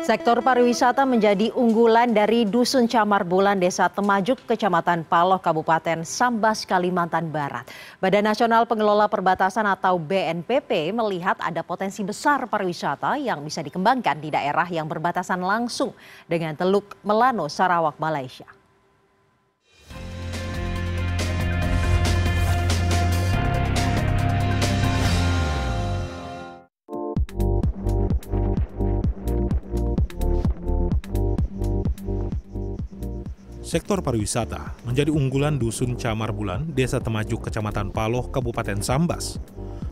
Sektor pariwisata menjadi unggulan dari Dusun Camar Bulan, Desa Temajuk, Kecamatan Paloh, Kabupaten Sambas, Kalimantan Barat. Badan Nasional Pengelola Perbatasan atau BNPP melihat ada potensi besar pariwisata yang bisa dikembangkan di daerah yang berbatasan langsung dengan Teluk Melano, Sarawak, Malaysia. Sektor pariwisata menjadi unggulan Dusun Camar Bulan, Desa Temajuk, Kecamatan Paloh, Kabupaten Sambas.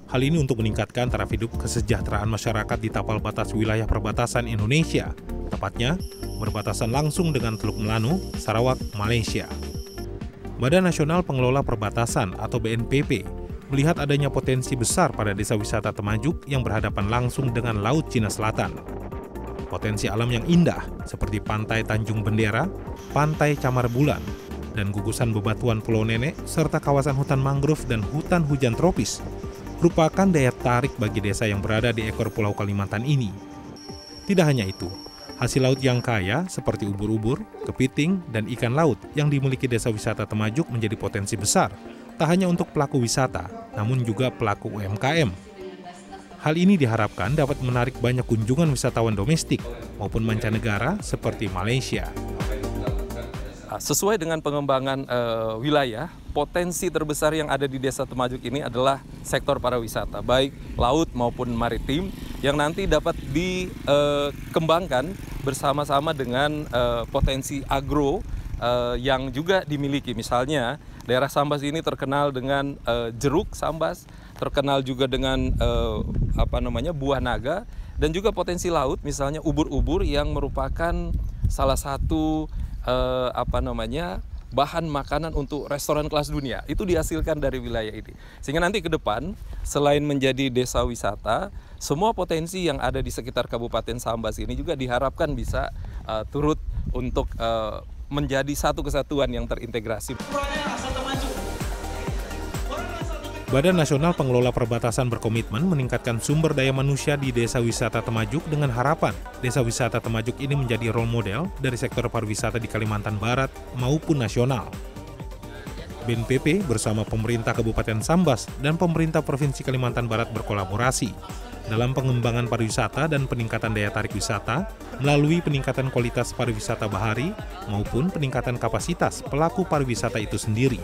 Hal ini untuk meningkatkan taraf hidup kesejahteraan masyarakat di tapal batas wilayah perbatasan Indonesia, tepatnya berbatasan langsung dengan Teluk Melano, Sarawak, Malaysia. Badan Nasional Pengelola Perbatasan atau BNPP melihat adanya potensi besar pada desa wisata Temajuk yang berhadapan langsung dengan Laut Cina Selatan. Potensi alam yang indah seperti Pantai Tanjung Bendera, Pantai Camar Bulan, dan gugusan bebatuan Pulau Nenek, serta kawasan hutan mangrove dan hutan hujan tropis merupakan daya tarik bagi desa yang berada di ekor Pulau Kalimantan ini. Tidak hanya itu, hasil laut yang kaya seperti ubur-ubur, kepiting, dan ikan laut yang dimiliki desa wisata Temajuk menjadi potensi besar, tak hanya untuk pelaku wisata, namun juga pelaku UMKM. Hal ini diharapkan dapat menarik banyak kunjungan wisatawan domestik maupun mancanegara seperti Malaysia. Sesuai dengan pengembangan wilayah, potensi terbesar yang ada di Desa Temajuk ini adalah sektor pariwisata, baik laut maupun maritim, yang nanti dapat dikembangkan bersama-sama dengan potensi agro yang juga dimiliki. Misalnya, daerah Sambas ini terkenal dengan jeruk Sambas, terkenal juga dengan buah naga, dan juga potensi laut, misalnya ubur-ubur yang merupakan salah satu bahan makanan untuk restoran kelas dunia. Itu dihasilkan dari wilayah ini. Sehingga nanti ke depan, selain menjadi desa wisata, semua potensi yang ada di sekitar Kabupaten Sambas ini juga diharapkan bisa turut untuk menjadi satu kesatuan yang terintegrasi. Badan Nasional Pengelola Perbatasan berkomitmen meningkatkan sumber daya manusia di Desa Wisata Temajuk dengan harapan Desa Wisata Temajuk ini menjadi role model dari sektor pariwisata di Kalimantan Barat maupun nasional. BNPP bersama pemerintah Kabupaten Sambas dan pemerintah Provinsi Kalimantan Barat berkolaborasi dalam pengembangan pariwisata dan peningkatan daya tarik wisata melalui peningkatan kualitas pariwisata bahari maupun peningkatan kapasitas pelaku pariwisata itu sendiri.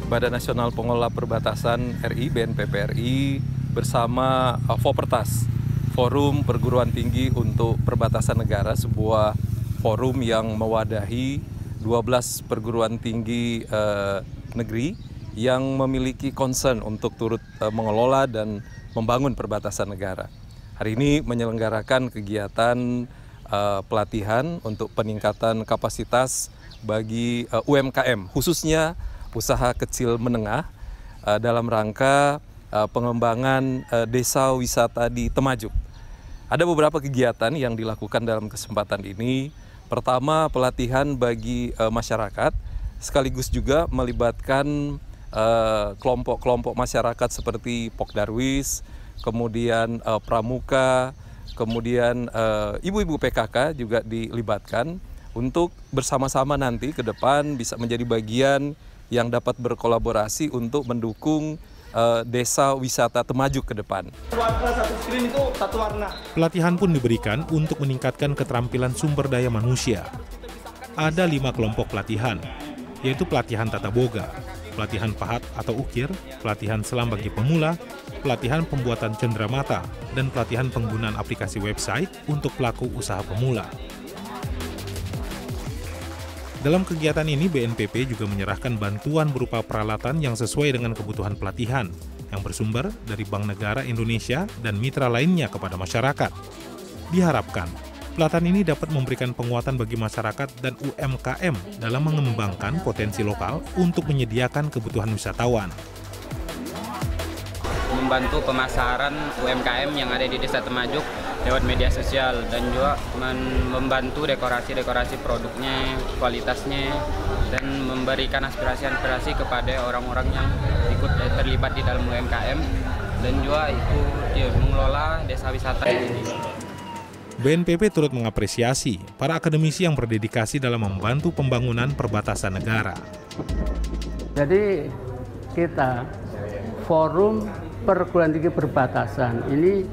Badan Nasional Pengelola Perbatasan RI, BNPP RI, bersama Fopertas, Forum Perguruan Tinggi untuk Perbatasan Negara, sebuah forum yang mewadahi 12 perguruan tinggi negeri yang memiliki concern untuk turut mengelola dan membangun perbatasan negara. Hari ini menyelenggarakan kegiatan pelatihan untuk peningkatan kapasitas bagi UMKM, khususnya usaha kecil menengah dalam rangka pengembangan desa wisata di Temajuk. Ada beberapa kegiatan yang dilakukan dalam kesempatan ini. Pertama, pelatihan bagi masyarakat, sekaligus juga melibatkan kelompok-kelompok masyarakat seperti Pok Darwis, kemudian Pramuka, kemudian ibu-ibu PKK juga dilibatkan untuk bersama-sama nanti ke depan bisa menjadi bagian yang dapat berkolaborasi untuk mendukung desa wisata Temajuk ke depan. Pelatihan pun diberikan untuk meningkatkan keterampilan sumber daya manusia. Ada 5 kelompok pelatihan, yaitu pelatihan tata boga, pelatihan pahat atau ukir, pelatihan selam bagi pemula, pelatihan pembuatan cenderamata, dan pelatihan penggunaan aplikasi website untuk pelaku usaha pemula. Dalam kegiatan ini, BNPP juga menyerahkan bantuan berupa peralatan yang sesuai dengan kebutuhan pelatihan, yang bersumber dari Bank Negara Indonesia dan mitra lainnya kepada masyarakat. Diharapkan, pelatihan ini dapat memberikan penguatan bagi masyarakat dan UMKM dalam mengembangkan potensi lokal untuk menyediakan kebutuhan wisatawan. Membantu pemasaran UMKM yang ada di Desa Temajuk lewat media sosial, dan juga membantu dekorasi-dekorasi produknya, kualitasnya, dan memberikan aspirasi-aspirasi kepada orang-orang yang ikut terlibat di dalam UMKM dan juga itu dia mengelola desa wisata ini. BNPP turut mengapresiasi para akademisi yang berdedikasi dalam membantu pembangunan perbatasan negara. Jadi kita forum perguruan tinggi perbatasan ini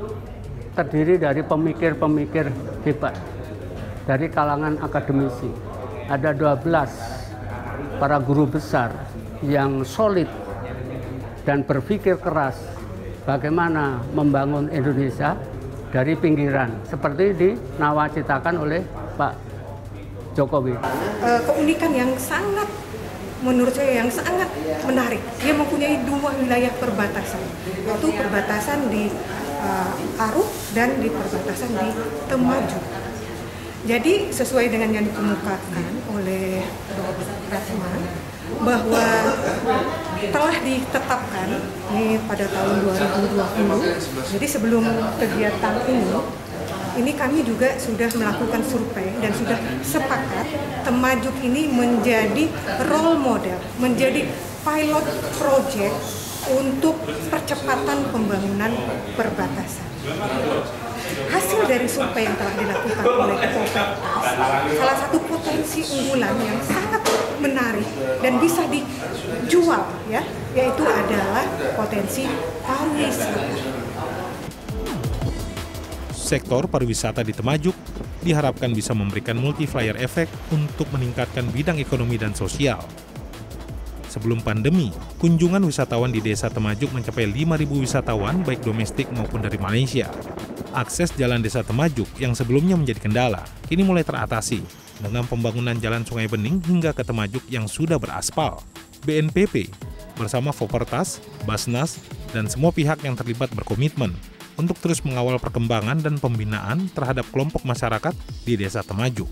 terdiri dari pemikir-pemikir hebat dari kalangan akademisi. Ada 12 para guru besar yang solid dan berpikir keras bagaimana membangun Indonesia dari pinggiran seperti dinawacitakan oleh Pak Jokowi. Keunikan yang sangat, menurut saya yang sangat menarik, dia mempunyai 2 wilayah perbatasan, yaitu perbatasan di Aruk dan di perbatasan di Temajuk. Jadi sesuai dengan yang dikemukakan oleh Dr. Ratma bahwa telah ditetapkan ini pada tahun 2020. Jadi sebelum kegiatan ini kami juga sudah melakukan survei dan sudah sepakat Temajuk ini menjadi role model, menjadi pilot project untuk percepatan pembangunan perbatasan. Hasil dari survei yang telah dilakukan oleh Kopassus, salah satu potensi unggulan yang sangat menarik dan bisa dijual, ya, yaitu adalah potensi pariwisata. Sektor pariwisata di Temajuk diharapkan bisa memberikan multiplier efek untuk meningkatkan bidang ekonomi dan sosial. Sebelum pandemi, kunjungan wisatawan di Desa Temajuk mencapai 5.000 wisatawan baik domestik maupun dari Malaysia. Akses jalan Desa Temajuk yang sebelumnya menjadi kendala, kini mulai teratasi dengan pembangunan jalan Sungai Bening hingga ke Temajuk yang sudah beraspal. BNPP bersama Fopertas, Basnas, dan semua pihak yang terlibat berkomitmen untuk terus mengawal perkembangan dan pembinaan terhadap kelompok masyarakat di Desa Temajuk.